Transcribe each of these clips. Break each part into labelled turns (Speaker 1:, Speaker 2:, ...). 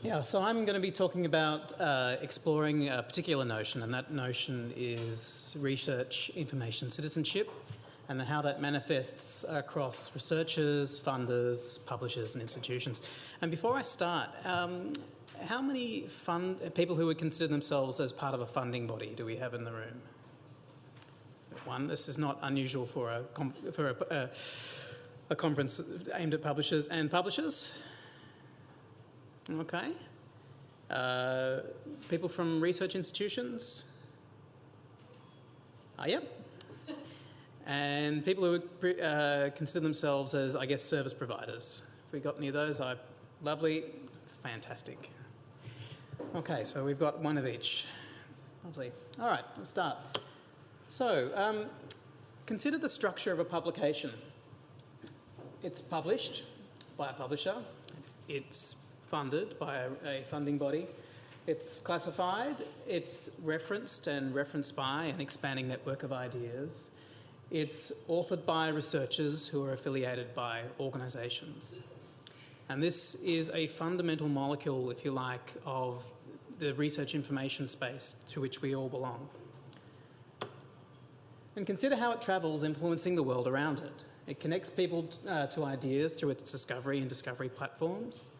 Speaker 1: Yeah, so I'm going to be talking about exploring a particular notion, and that notion is research information citizenship and how that manifests across researchers, funders, publishers and institutions. And before I start, how many people who would consider themselves as part of a funding body do we have in the room? One. This is not unusual for a conference aimed at publishers and publishers. Okay. People from research institutions? Yep. And people who would consider themselves as, I guess, service providers. Have we got any of those? Lovely. Fantastic. Okay, so we've got one of each. Lovely. All right, let's start. So, consider the structure of a publication. It's published by a publisher. It's funded by a funding body. It's classified, it's referenced and referenced by an expanding network of ideas. It's authored by researchers who are affiliated by organisations. And this is a fundamental molecule, if you like, of the research information space to which we all belong. And consider how it travels, influencing the world around it. It connects people to ideas through its discovery and discovery platforms.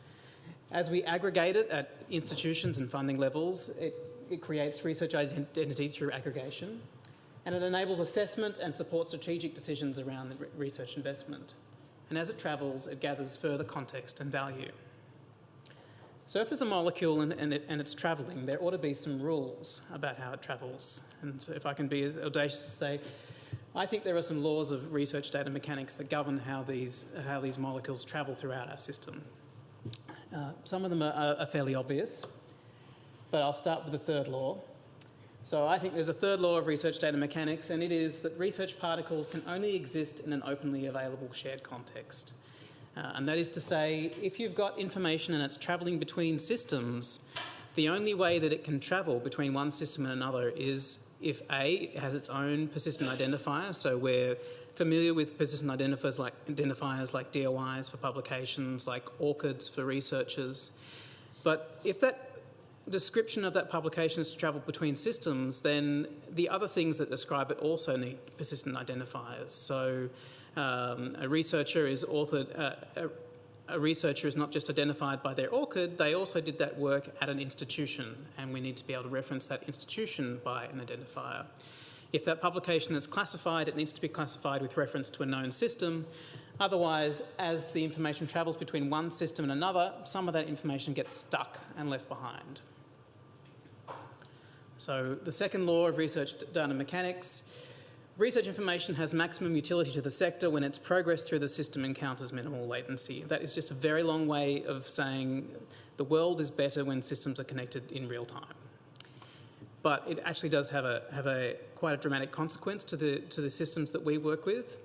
Speaker 1: As we aggregate it at institutions and funding levels, it creates research identity through aggregation, and it enables assessment and supports strategic decisions around research investment. And as it travels, it gathers further context and value. So if there's a molecule and it's travelling, there ought to be some rules about how it travels. And if I can be as audacious to say, I think there are some laws of research data mechanics that govern how these molecules travel throughout our system. Some of them are fairly obvious, but I'll start with the third law. So I think there's a third law of research data mechanics, and it is that research particles can only exist in an openly available shared context. And that is to say, if you've got information and it's travelling between systems, the only way that it can travel between one system and another is if A, it has its own persistent identifier, so we're familiar with persistent identifiers like DOIs for publications, like ORCIDs for researchers. But if that description of that publication is to travel between systems, then the other things that describe it also need persistent identifiers. So a researcher is a researcher is not just identified by their ORCID, they also did that work at an institution, and we need to be able to reference that institution by an identifier. If that publication is classified, it needs to be classified with reference to a known system. Otherwise, as the information travels between one system and another, some of that information gets stuck and left behind. So the second law of research data mechanics, research information has maximum utility to the sector when its progress through the system encounters minimal latency. That is just a very long way of saying the world is better when systems are connected in real time. But it actually does have quite a dramatic consequence to the systems that we work with,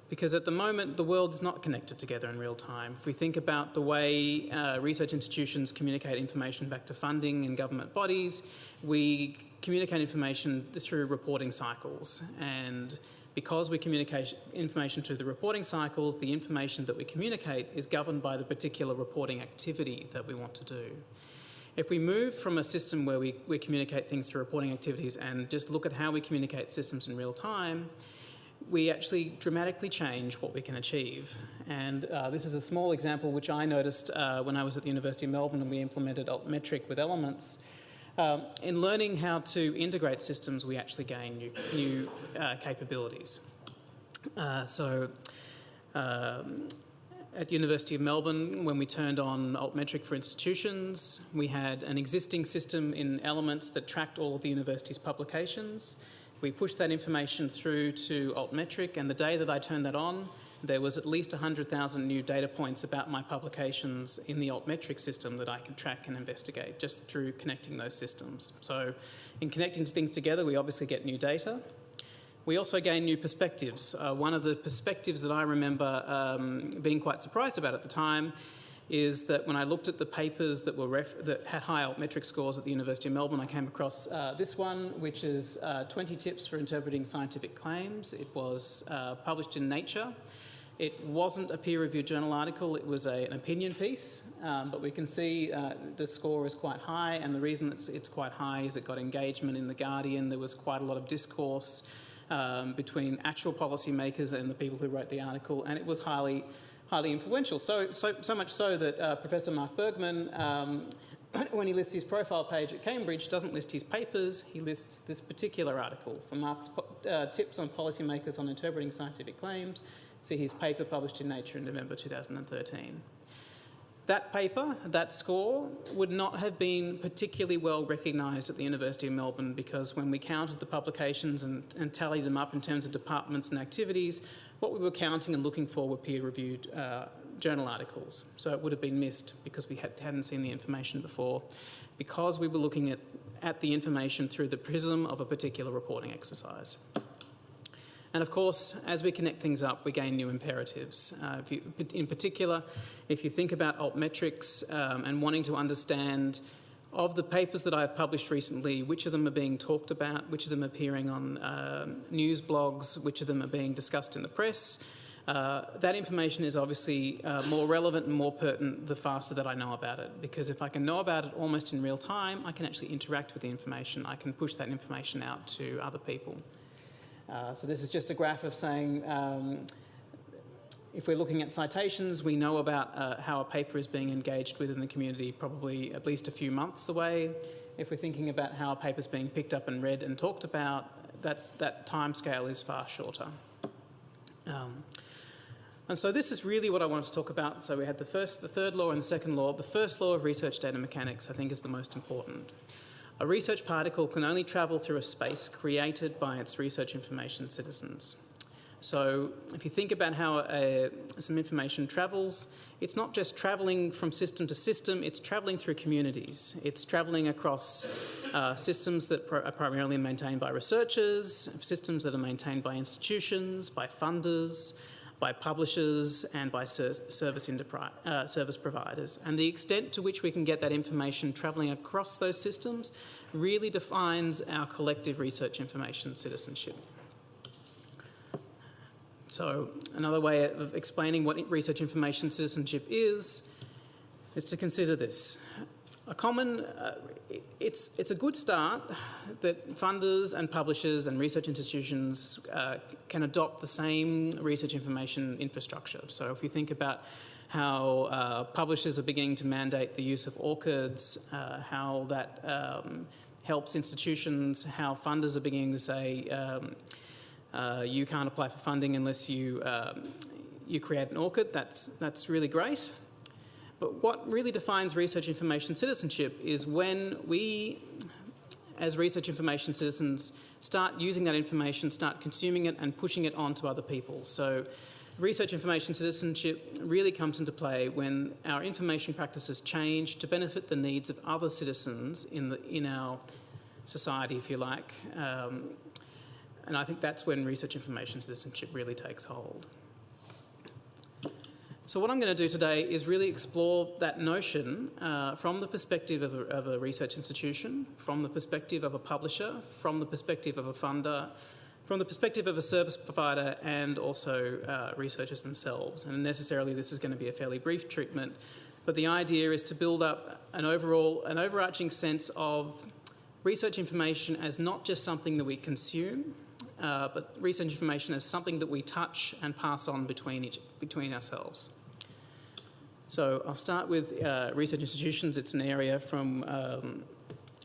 Speaker 1: because at the moment the world is not connected together in real time. If we think about the way research institutions communicate information back to funding and government bodies, we communicate information through reporting cycles, and because we communicate information through the reporting cycles, the information that we communicate is governed by the particular reporting activity that we want to do. If we move from a system where we communicate things through reporting activities and just look at how we communicate systems in real time, we actually dramatically change what we can achieve. And this is a small example which I noticed when I was at the University of Melbourne and we implemented Altmetric with Elements. In learning how to integrate systems, we actually gain new capabilities. At University of Melbourne, when we turned on Altmetric for institutions, we had an existing system in Elements that tracked all of the university's publications. We pushed that information through to Altmetric, and the day that I turned that on, there was at least 100,000 new data points about my publications in the Altmetric system that I could track and investigate just through connecting those systems. So in connecting things together, we obviously get new data. We also gain new perspectives. One of the perspectives that I remember being quite surprised about at the time is that when I looked at the papers that had high Altmetric scores at the University of Melbourne, I came across this one, which is 20 tips for interpreting scientific claims. It was published in Nature. It wasn't a peer-reviewed journal article, it was an opinion piece, but we can see the score is quite high, and the reason it's quite high is it got engagement in The Guardian. There was quite a lot of discourse between actual policymakers and the people who wrote the article, and it was highly influential. So much so that Professor Mark Bergman, when he lists his profile page at Cambridge, doesn't list his papers, he lists this particular article for Mark's tips on policymakers on interpreting scientific claims. See his paper published in Nature in November 2013. That paper, that score, would not have been particularly well recognised at the University of Melbourne, because when we counted the publications and tallied them up in terms of departments and activities, what we were counting and looking for were peer-reviewed journal articles. So it would have been missed because we hadn't seen the information before, because we were looking at the information through the prism of a particular reporting exercise. And of course, as we connect things up, we gain new imperatives. In particular, if you think about altmetrics and wanting to understand, of the papers that I've published recently, which of them are being talked about, which of them are appearing on news blogs, which of them are being discussed in the press, that information is obviously more relevant and more pertinent the faster that I know about it. Because if I can know about it almost in real time, I can actually interact with the information. I can push that information out to other people. So this is just a graph of saying, if we're looking at citations, we know about how a paper is being engaged with in the community probably at least a few months away. If we're thinking about how a paper is being picked up and read and talked about, that time scale is far shorter. And so this is really what I wanted to talk about. So we had the third law and the second law. The first law of research data mechanics, I think, is the most important. A research particle can only travel through a space created by its research information citizens. So if you think about how some information travels, it's not just travelling from system to system, it's travelling through communities. It's travelling across systems that are primarily maintained by researchers, systems that are maintained by institutions, by funders, by publishers, and by service providers. And the extent to which we can get that information travelling across those systems really defines our collective research information citizenship. So another way of explaining what research information citizenship is to consider this. It's a good start that funders and publishers and research institutions can adopt the same research information infrastructure. So if you think about how publishers are beginning to mandate the use of ORCIDs, how that helps institutions, how funders are beginning to say you can't apply for funding unless you create an ORCID, that's really great. But what really defines research information citizenship is when we, as research information citizens, start using that information, start consuming it and pushing it on to other people. So research information citizenship really comes into play when our information practices change to benefit the needs of other citizens in our society, if you like. And I think that's when research information citizenship really takes hold. So what I'm going to do today is really explore that notion from the perspective of a research institution, from the perspective of a publisher, from the perspective of a funder, from the perspective of a service provider, and also researchers themselves. And necessarily this is going to be a fairly brief treatment, but the idea is to build up an overarching sense of research information as not just something that we consume, but research information as something that we touch and pass on between ourselves. So I'll start with research institutions. It's an area from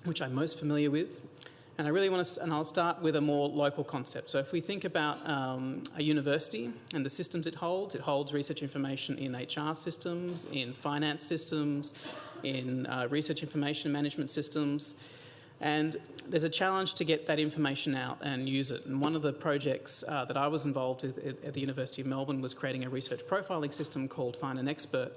Speaker 1: which I'm most familiar with. And I really want to, and I'll start with a more local concept. So if we think about a university and the systems it holds research information in HR systems, in finance systems, in research information management systems. And there's a challenge to get that information out and use it. And one of the projects that I was involved with at the University of Melbourne was creating a research profiling system called Find an Expert.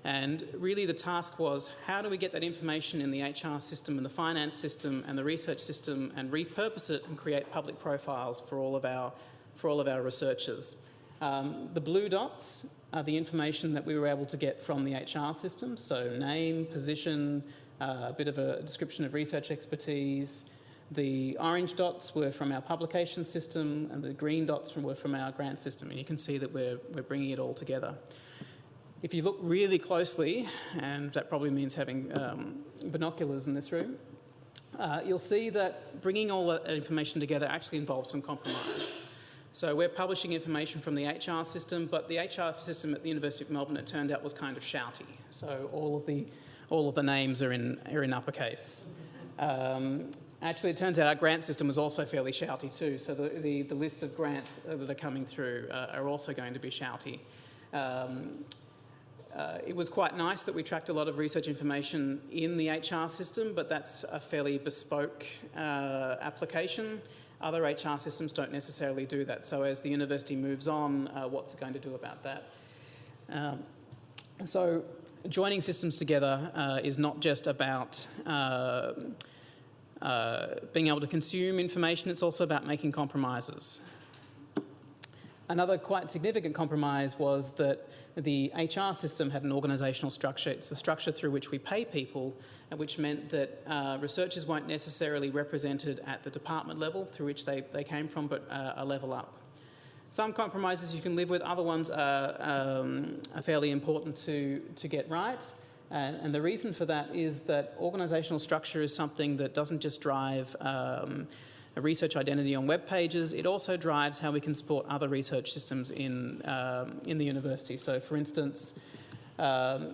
Speaker 1: And really the task was, how do we get that information in the HR system and the finance system and the research system and repurpose it and create public profiles for all of our researchers? The blue dots are the information that we were able to get from the HR system, so name, position, a bit of a description of research expertise, The orange dots were from our publication system, and the green dots were from our grant system, and you can see that we're bringing it all together. If you look really closely, and that probably means having binoculars in this room, you'll see that bringing all that information together actually involves some compromise. So we're publishing information from the HR system, but the HR system at the University of Melbourne, it turned out, was kind of shouty. So all of the names are in uppercase. Actually, it turns out our grant system was also fairly shouty too. So the list of grants that are coming through are also going to be shouty. It was quite nice that we tracked a lot of research information in the HR system, but that's a fairly bespoke application. Other HR systems don't necessarily do that. So as the university moves on, what's it going to do about that? So joining systems together is not just about being able to consume information, it's also about making compromises. Another quite significant compromise was that the HR system had an organisational structure. It's the structure through which we pay people, which meant that researchers weren't necessarily represented at the department level through which they came from, but a level up. Some compromises you can live with, other ones are fairly important to get right. And the reason for that is that organisational structure is something that doesn't just drive a research identity on web pages, it also drives how we can support other research systems in the university. So for instance, to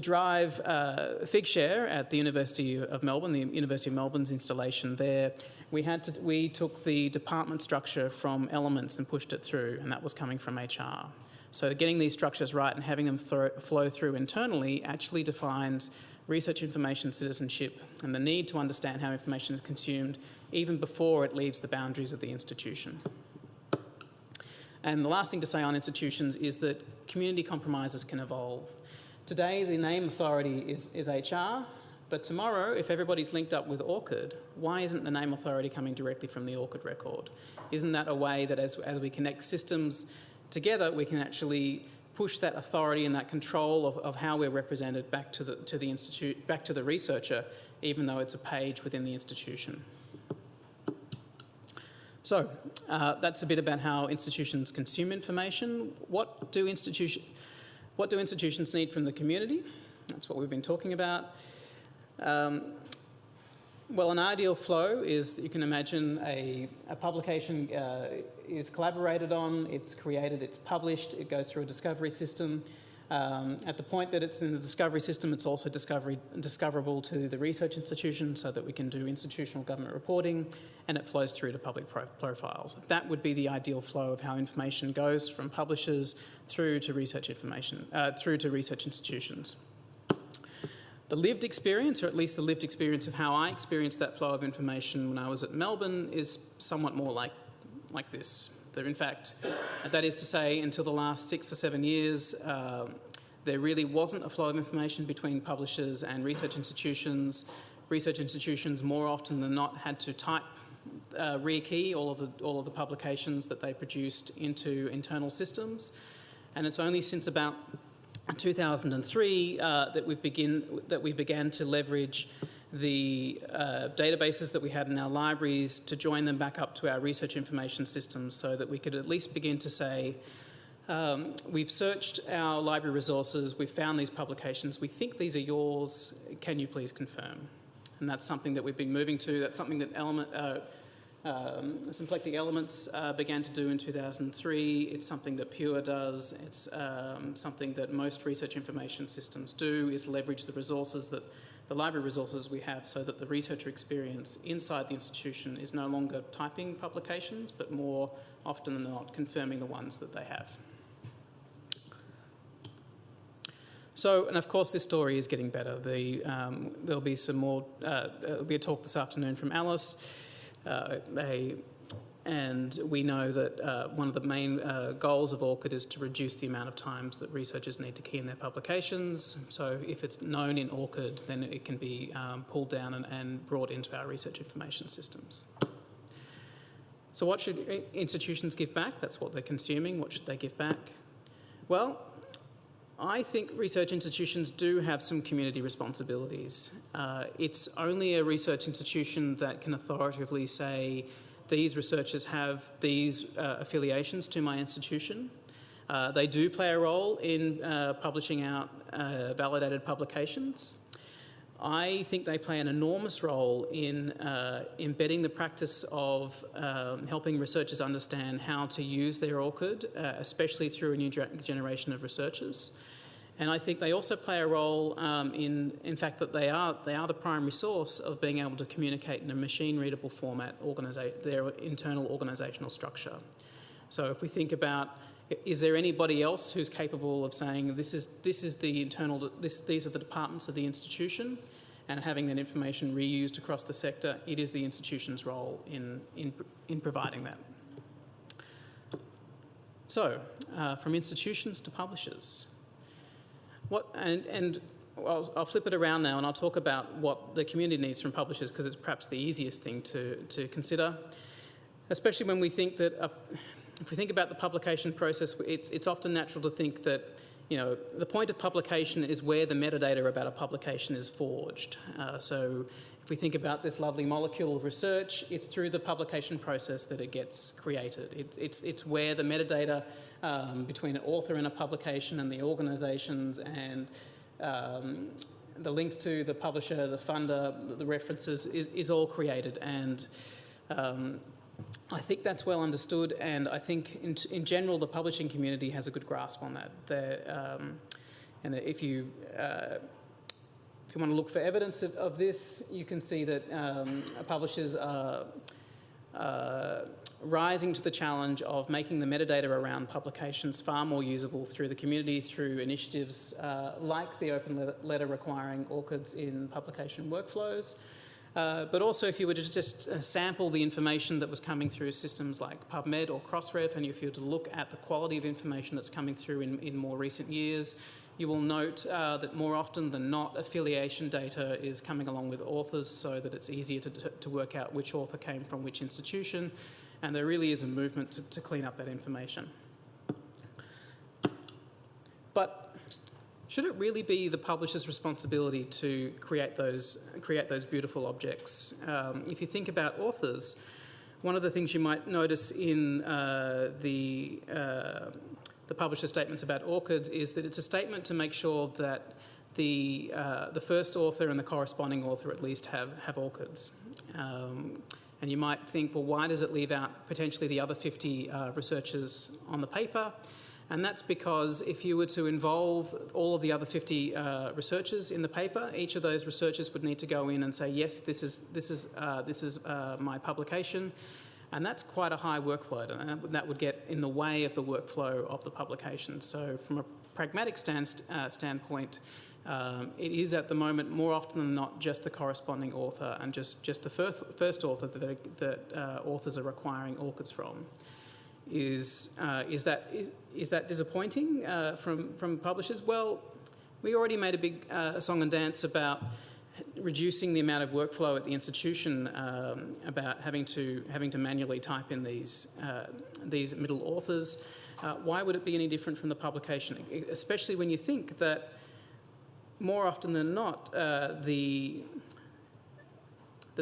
Speaker 1: drive Figshare at the University of Melbourne, the University of Melbourne's installation there, we took the department structure from Elements and pushed it through, and that was coming from HR. So getting these structures right and having them flow through internally actually defines research information citizenship and the need to understand how information is consumed even before it leaves the boundaries of the institution. And the last thing to say on institutions is that community compromises can evolve. Today, the name authority is HR, but tomorrow, if everybody's linked up with ORCID, why isn't the name authority coming directly from the ORCID record? Isn't that a way that as we connect systems together, we can actually push that authority and that control of how we're represented back to the institute, back to the researcher, even though it's a page within the institution. So that's a bit about how institutions consume information. What do institutions need from the community? That's what we've been talking about. Well, an ideal flow is that you can imagine a publication is collaborated on, it's created, it's published, it goes through a discovery system. At the point that it's in the discovery system, it's also discoverable to the research institution so that we can do institutional government reporting, and it flows through to public profiles. That would be the ideal flow of how information goes from publishers through to research information, through to research institutions. The lived experience, or at least the lived experience of how I experienced that flow of information when I was at Melbourne, is somewhat more like this. In fact, that is to say, until the last 6 or 7 years, there really wasn't a flow of information between publishers and research institutions. Research institutions, more often than not, had to type rekey all of the publications that they produced into internal systems, and it's only since about 2003 that we began to leverage the databases that we had in our libraries to join them back up to our research information systems so that we could at least begin to say, we've searched our library resources, we've found these publications, we think these are yours, can you please confirm? And that's something that we've been moving to, that's something that Symplectic Elements began to do in 2003. It's something that Pure does. It's something that most research information systems do, is leverage the resources that the library resources we have so that the researcher experience inside the institution is no longer typing publications, but more often than not confirming the ones that they have. So, and of course this story is getting better. There'll be some more, there'll be a talk this afternoon from Alice. And we know that one of the main goals of ORCID is to reduce the amount of times that researchers need to key in their publications. So if it's known in ORCID, then it can be pulled down and brought into our research information systems. So what should institutions give back? That's what they're consuming. What should they give back? Well, I think research institutions do have some community responsibilities. It's only a research institution that can authoritatively say, these researchers have these affiliations to my institution. They do play a role in publishing out validated publications. I think they play an enormous role in embedding the practice of helping researchers understand how to use their ORCID, especially through a new generation of researchers. And I think they also play a role in fact that they are the primary source of being able to communicate in a machine-readable format, their internal organisational structure. So if we think about, is there anybody else who's capable of saying these are the departments of the institution, and having that information reused across the sector? It is the institution's role in providing that. So, from institutions to publishers. I'll flip it around now and I'll talk about what the community needs from publishers, because it's perhaps the easiest thing to consider, especially when we think that if we think about the publication process, it's often natural to think that, you know, the point of publication is where the metadata about a publication is forged. So if we think about this lovely molecule of research, it's through the publication process that it gets created. It's where the metadata between an author and a publication and the organisations and the links to the publisher, the funder, the references is all created. And I think that's well understood, and I think in general the publishing community has a good grasp on that. And if you want to look for evidence of this, you can see that publishers are rising to the challenge of making the metadata around publications far more usable through the community, through initiatives like the Open Letter requiring ORCIDs in publication workflows. But also, if you were to just sample the information that was coming through systems like PubMed or Crossref, and if you were to look at the quality of information that's coming through in more recent years, you will note that more often than not, affiliation data is coming along with authors, so that it's easier to work out which author came from which institution, and there really is a movement to clean up that information. But should it really be the publisher's responsibility to create those beautiful objects? If you think about authors, one of the things you might notice in the publisher statements about ORCIDs is that it's a statement to make sure that the first author and the corresponding author at least have ORCIDs. And you might think, well, why does it leave out potentially the other 50 researchers on the paper? And that's because if you were to involve all of the other 50 researchers in the paper, each of those researchers would need to go in and say, yes, this is my publication. And that's quite a high workload, and that would get in the way of the workflow of the publication. So from a pragmatic standpoint, it is at the moment more often than not just the corresponding author and just the first author that authors are requiring ORCIDs from. Is that disappointing from publishers? Well, we already made a big song and dance about reducing the amount of workflow at the institution, about having to manually type in these middle authors. Why would it be any different from the publication? Especially when you think that more often than not, the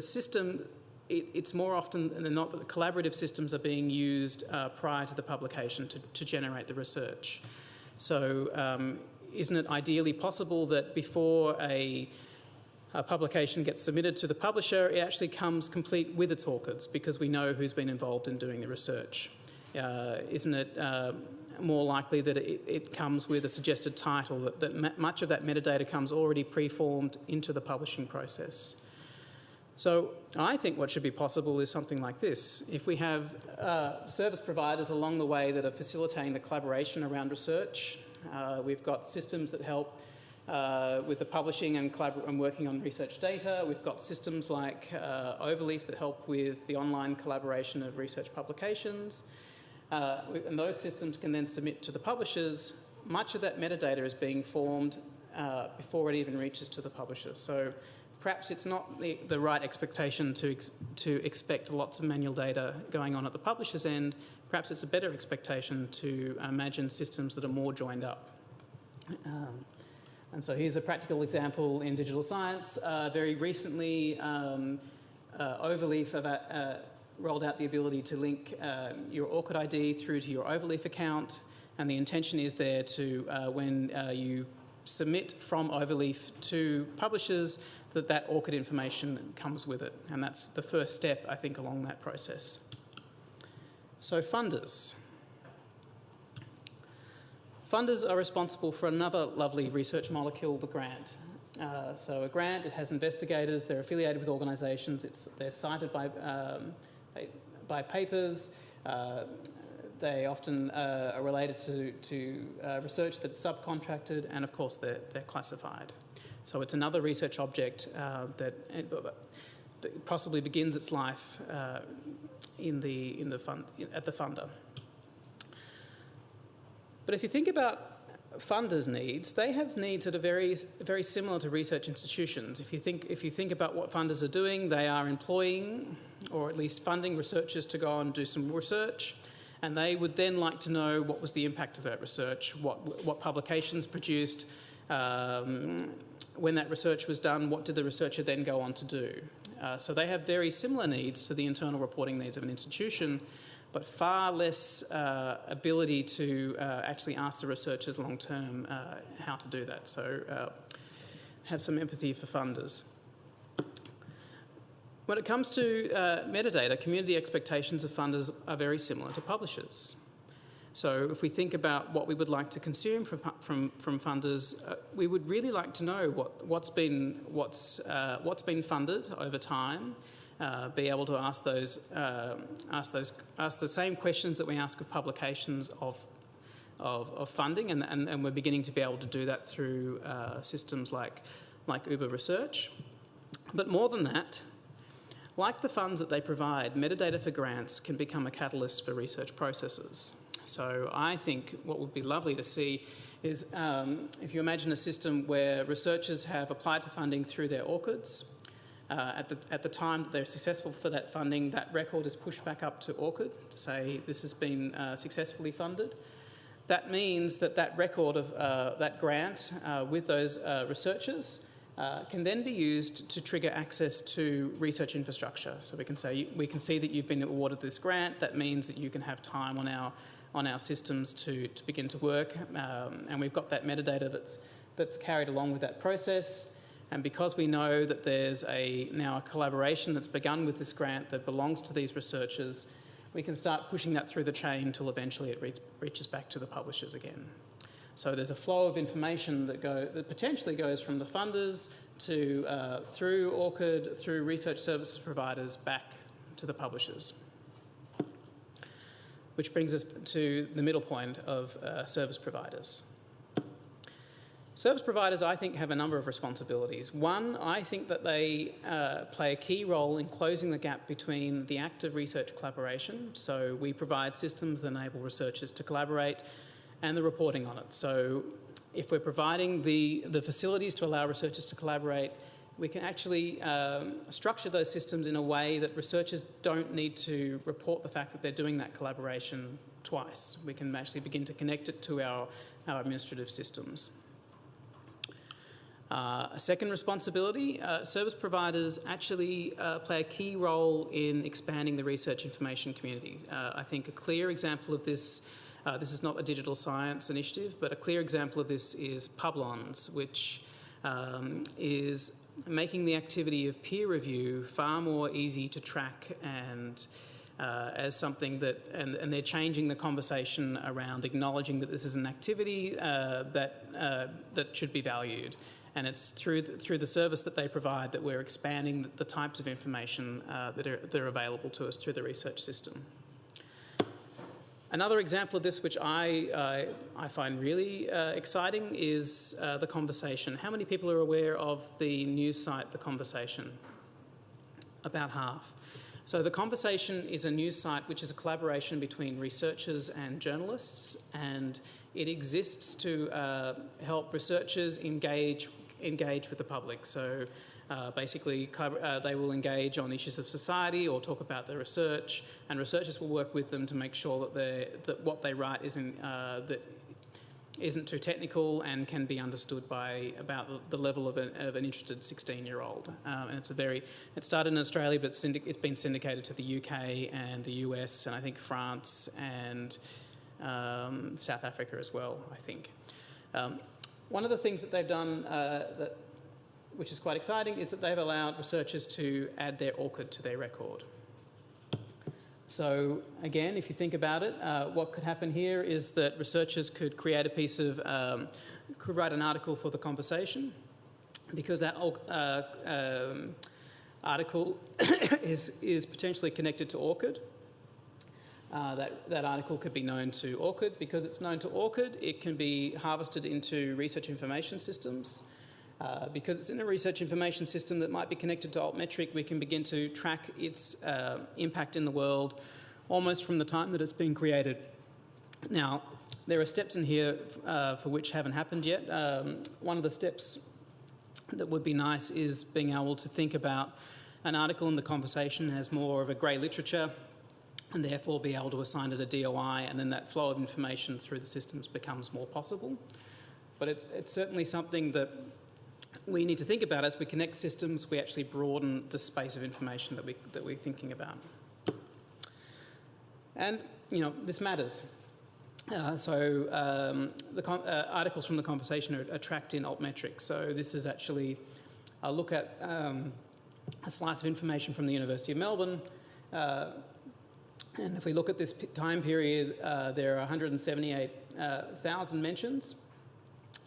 Speaker 1: system. It's more often than not that the collaborative systems are being used prior to the publication to generate the research. So isn't it ideally possible that before a publication gets submitted to the publisher, it actually comes complete with its ORCIDs, because we know who's been involved in doing the research? Isn't it more likely that it comes with a suggested title, that much of that metadata comes already preformed into the publishing process? So I think what should be possible is something like this. If we have service providers along the way that are facilitating the collaboration around research, we've got systems that help with the publishing and working on research data. We've got systems like Overleaf that help with the online collaboration of research publications. And those systems can then submit to the publishers. Much of that metadata is being formed before it even reaches to the publisher. So perhaps it's not the right expectation to expect lots of manual data going on at the publisher's end. Perhaps it's a better expectation to imagine systems that are more joined up. And so here's a practical example in digital science. Very recently, Overleaf have rolled out the ability to link your ORCID ID through to your Overleaf account, and the intention is there to, when you submit from Overleaf to publishers, that ORCID information comes with it, and that's the first step, I think, along that process. So funders. Funders are responsible for another lovely research molecule, the grant. So a grant, it has investigators, they're affiliated with organisations, they're cited by papers, they often are related to research that's subcontracted, and of course they're classified. So it's another research object that possibly begins its life at the funder. But if you think about funders' needs, they have needs that are very, very similar to research institutions. If you think about what funders are doing, they are employing, or at least funding, researchers to go and do some research, and they would then like to know what was the impact of that research, what publications produced, when that research was done, what did the researcher then go on to do. So they have very similar needs to the internal reporting needs of an institution, but far less ability to actually ask the researchers long-term how to do that. So have some empathy for funders. When it comes to metadata, community expectations of funders are very similar to publishers. So if we think about what we would like to consume from funders, we would really like to know what's been funded over time. Be able to ask the same questions that we ask of publications of funding, and we're beginning to be able to do that through systems like Uber Research. But more than that, like the funds that they provide, metadata for grants can become a catalyst for research processes. So I think what would be lovely to see is if you imagine a system where researchers have applied for funding through their ORCIDs. At the time that they're successful for that funding, that record is pushed back up to ORCID to say this has been successfully funded. That means that record of that grant with those researchers can then be used to trigger access to research infrastructure. So we can say, we can see that you've been awarded this grant. That means that you can have time on our systems to begin to work, and we've got that metadata that's carried along with that process. And because we know that there's now a collaboration that's begun with this grant that belongs to these researchers, we can start pushing that through the chain until eventually it reaches back to the publishers again. So there's a flow of information that potentially goes from the funders to through ORCID, through research services providers, back to the publishers. Which brings us to the middle point of service providers. Service providers, I think, have a number of responsibilities. One, I think that they play a key role in closing the gap between the act of research collaboration, so we provide systems that enable researchers to collaborate, and the reporting on it. So if we're providing the facilities to allow researchers to collaborate, we can actually structure those systems in a way that researchers don't need to report the fact that they're doing that collaboration twice. We can actually begin to connect it to our administrative systems. A second responsibility, service providers actually play a key role in expanding the research information community. I think a clear example of this, this is not a digital science initiative, but a clear example of this is Publons, which is making the activity of peer review far more easy to track and as something that, and they're changing the conversation around acknowledging that this is an activity that should be valued. And it's through the service that they provide that we're expanding the types of information that are available to us through the research system. Another example of this, which I find really exciting, is The Conversation. How many people are aware of the news site The Conversation? About half. So The Conversation is a news site which is a collaboration between researchers and journalists, and it exists to help researchers engage with the public. So basically, they will engage on issues of society or talk about their research, and researchers will work with them to make sure that what they write isn't too technical and can be understood by about the level of an interested 16-year-old. And it started in Australia, but it's been syndicated to the UK and the US, and I think France and South Africa as well, I think. One of the things that they've done, which is quite exciting, is that they've allowed researchers to add their ORCID to their record. So again, if you think about it, what could happen here is that researchers could create a piece of, could write an article for the conversation, because that article is potentially connected to ORCID. That article could be known to ORCID. Because it's known to ORCID, it can be harvested into research information systems. Because it's in a research information system that might be connected to Altmetric, we can begin to track its impact in the world almost from the time that it's been created. Now, there are steps in here for which haven't happened yet. One of the steps that would be nice is being able to think about an article in the conversation as more of a grey literature, and therefore be able to assign it a DOI, and then that flow of information through the systems becomes more possible. But it's certainly something that we need to think about. As we connect systems, we actually broaden the space of information that we're thinking about. And, this matters. Articles from the conversation are tracked in Altmetric. So this is actually a look at a slice of information from the University of Melbourne. And if we look at this time period, there are 178,000 mentions.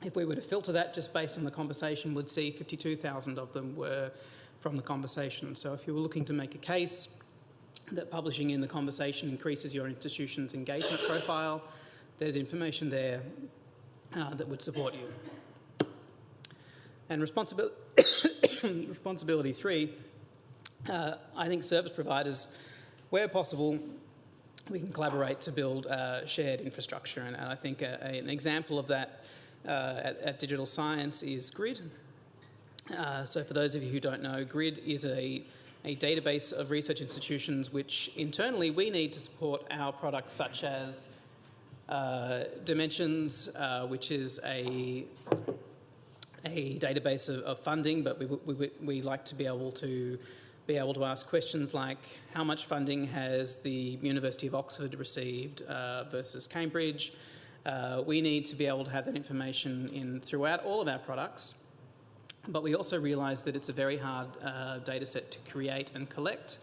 Speaker 1: If we were to filter that just based on the conversation, we'd see 52,000 of them were from the conversation. So if you were looking to make a case that publishing in the conversation increases your institution's engagement profile, there's information there that would support you. And responsibility 3, I think service providers, where possible, we can collaborate to build shared infrastructure. And I think an example of that at Digital Science is GRID. So for those of you who don't know, GRID is a database of research institutions which internally we need to support our products, such as Dimensions, which is a database of funding, but we like to be able to ask questions like how much funding has the University of Oxford received versus Cambridge. We need to be able to have that information throughout all of our products, but we also realise that it's a very hard data set to create and collect,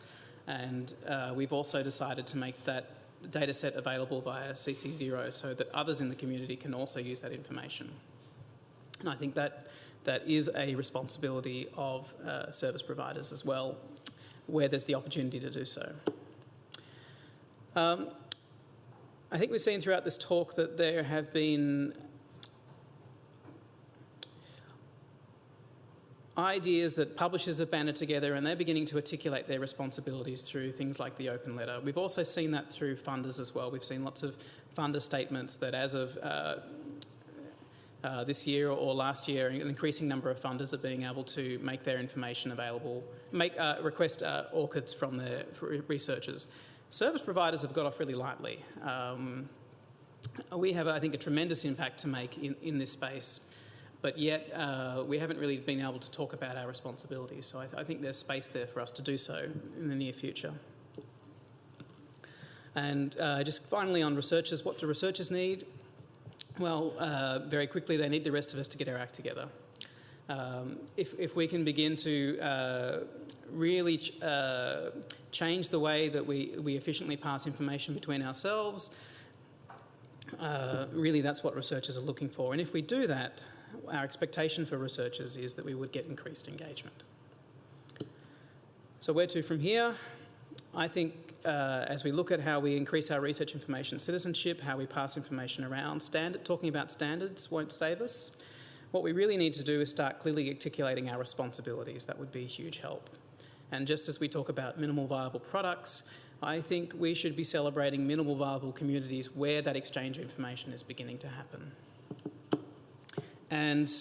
Speaker 1: and we've also decided to make that data set available via CC0 so that others in the community can also use that information. And I think that is a responsibility of service providers as well, where there's the opportunity to do so. I think we've seen throughout this talk that there have been ideas that publishers have banded together, and they're beginning to articulate their responsibilities through things like the open letter. We've also seen that through funders as well. We've seen lots of funder statements that as of this year or last year, an increasing number of funders are being able to make their information available, request ORCIDs from their researchers. Service providers have got off really lightly. We have, I think, a tremendous impact to make in this space, but yet we haven't really been able to talk about our responsibilities. So I think there's space there for us to do so in the near future. And just finally on researchers, what do researchers need? Well, very quickly, they need the rest of us to get our act together. If we can begin to really change the way that we efficiently pass information between ourselves, really that's what researchers are looking for. And if we do that, our expectation for researchers is that we would get increased engagement. So where to from here? I think as we look at how we increase our research information citizenship, how we pass information around, talking about standards won't save us. What we really need to do is start clearly articulating our responsibilities. That would be a huge help. And just as we talk about minimal viable products, I think we should be celebrating minimal viable communities where that exchange of information is beginning to happen. And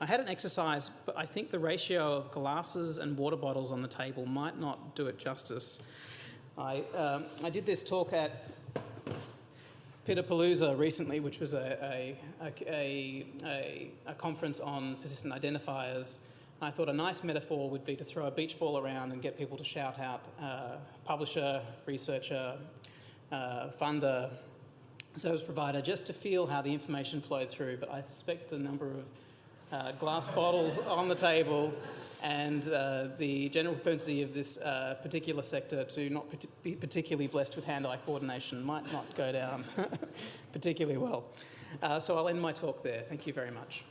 Speaker 1: I had an exercise, but I think the ratio of glasses and water bottles on the table might not do it justice. I did this talk at Peterpalooza recently, which was a conference on persistent identifiers. I thought a nice metaphor would be to throw a beach ball around and get people to shout out publisher, researcher, funder, service provider, just to feel how the information flowed through. But I suspect the number of glass bottles on the table and the general propensity of this particular sector to not be particularly blessed with hand-eye coordination might not go down particularly well. So I'll end my talk there. Thank you very much.